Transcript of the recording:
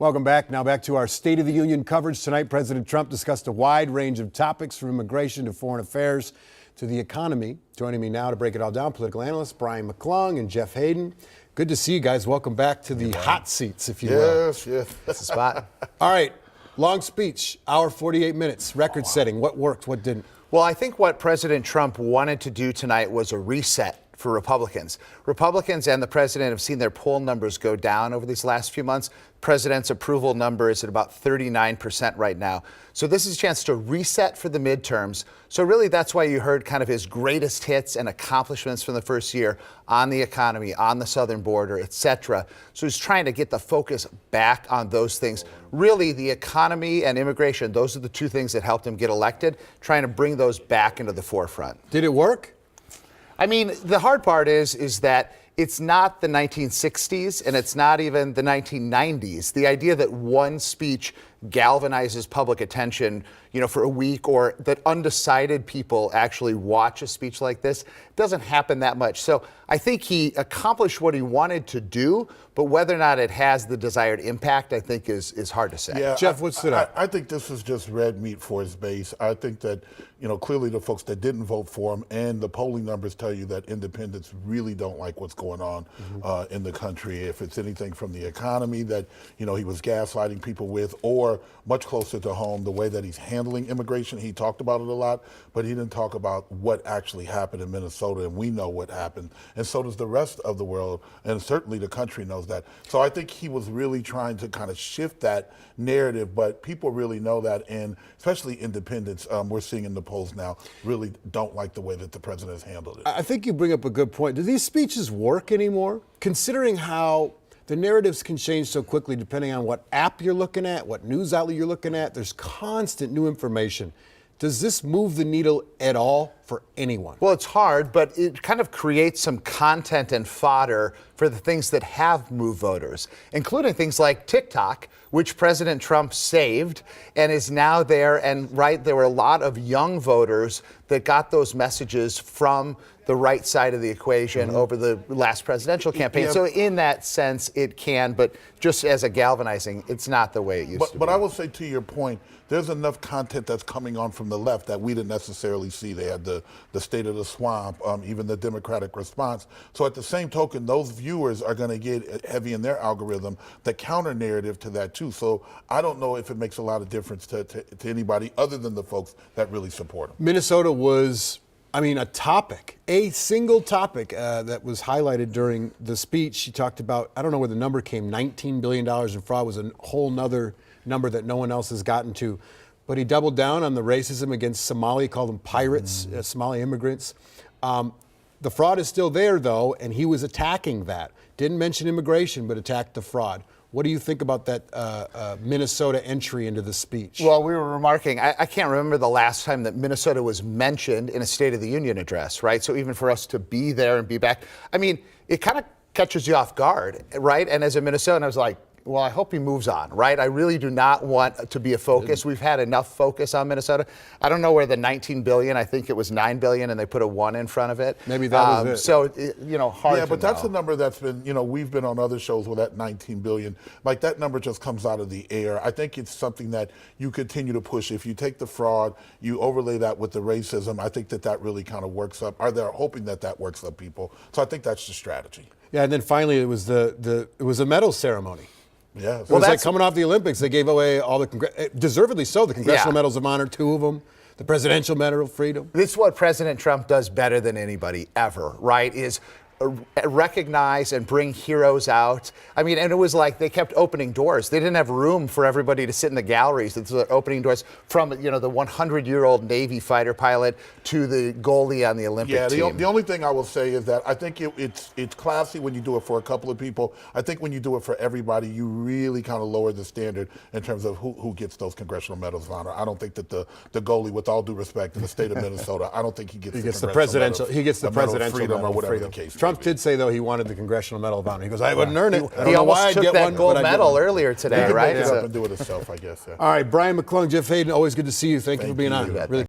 Welcome back. Now back to our State of the Union coverage. Tonight, President Trump discussed a wide range of topics from immigration to foreign affairs to the economy. Joining me now to break it all down, political analysts Brian McClung and Jeff Hayden. Good to see you guys. Welcome back to the hot seats, if you will. Yes. That's the spot. All right. Long speech, hour 48 minutes, record setting. What worked, what didn't? Well, I think what President Trump wanted to do tonight was a reset for Republicans. Republicans and the president have seen their poll numbers go down over these last few months. President's approval number is at about 39% right now. So this is a chance to reset for the midterms. So really that's why you heard kind of his greatest hits and accomplishments from the first year on the economy, on the southern border, etc. So he's trying to get the focus back on those things. Really, the economy and immigration, those are the two things that helped him get elected, trying to bring those back into the forefront. Did it work? I mean, the hard part is that it's not the 1960s and it's not even the 1990s. The idea that one speech galvanizes public attention, for a week, or that undecided people actually watch a speech like this doesn't happen that much. So I think he accomplished what he wanted to do, but whether or not it has the desired impact, I think is hard to say. Yeah, Jeff, what's it up? I think this is just red meat for his base. I think that, clearly the folks that didn't vote for him, and the polling numbers tell you that independents really don't like what's going on in the country. If it's anything from the economy that, he was gaslighting people with, or much closer to home, the way that he's handling immigration. He talked about it a lot, but he didn't talk about what actually happened in Minnesota, and we know what happened. And so does the rest of the world, and certainly the country knows that. So I think he was really trying to kind of shift that narrative, but people really know that, and especially independents, we're seeing in the polls now, really don't like the way that the president has handled it. I think you bring up a good point. Do these speeches work anymore? Considering how the narratives can change so quickly depending on what app you're looking at, what news outlet you're looking at. There's constant new information. Does this move the needle at all for anyone? Well, it's hard, but it kind of creates some content and fodder for the things that have moved voters, including things like TikTok, which President Trump saved and is now there. And there were a lot of young voters that got those messages from the right side of the equation over the last presidential campaign. Yeah. So in that sense, it can, but just as a galvanizing, it's not the way it used to be. But I will say, to your point, there's enough content that's coming on from the left that we didn't necessarily see. They had the State of the Swamp, even the Democratic response. So at the same token, those viewers are going to get heavy in their algorithm, the counter narrative to that too. So I don't know if it makes a lot of difference to anybody other than the folks that really support him. Minnesota was, a single topic that was highlighted during the speech. She talked about, I don't know where the number came, $19 billion in fraud was a whole nother number that no one else has gotten to. But he doubled down on the racism against Somali, called them pirates, Somali immigrants. The fraud is still there, though, and he was attacking that. Didn't mention immigration, but attacked the fraud. What do you think about that Minnesota entry into the speech? Well, we were remarking, I can't remember the last time that Minnesota was mentioned in a State of the Union address, right? So even for us to be there and be back, it kind of catches you off guard, right? And as a Minnesotan, I was like, well, I hope he moves on, right? I really do not want to be a focus. We've had enough focus on Minnesota. I don't know where the $19 billion, I think it was $9 billion and they put a 1 in front of it. Maybe that was it. So, hard Yeah, to but that's know. a number that's been, we've been on other shows where that $19 billion, like that number just comes out of the air. I think it's something that you continue to push. If you take the fraud, you overlay that with the racism, I think that really kind of works up, or they're hoping that works up people. So I think that's the strategy. Yeah, and then finally it was it was a medal ceremony. Yeah. It was like coming off the Olympics. They gave away all deservedly so, the Congressional Medals of Honor, 2 of them, the Presidential Medal of Freedom. This is what President Trump does better than anybody ever, right? Is recognize and bring heroes out. And it was like they kept opening doors. They didn't have room for everybody to sit in the galleries. So they're opening doors from, the 100-year-old Navy fighter pilot to the goalie on the Olympic team. The only thing I will say is that I think it's classy when you do it for a couple of people. I think when you do it for everybody, you really kind of lower the standard in terms of who gets those Congressional Medals of Honor. I don't think that the goalie, with all due respect, in the state of Minnesota, I don't think he gets the presidential Medal of Freedom or whatever the case. Trump did say, though, he wanted the Congressional Medal of Honor. He goes, I wouldn't earn it. He almost took that gold medal earlier today, right? He can make it up and do it himself, I guess. Yeah. All right, Brian McClung, Jeff Hayden, always good to see you. Thank you for being on. You. Really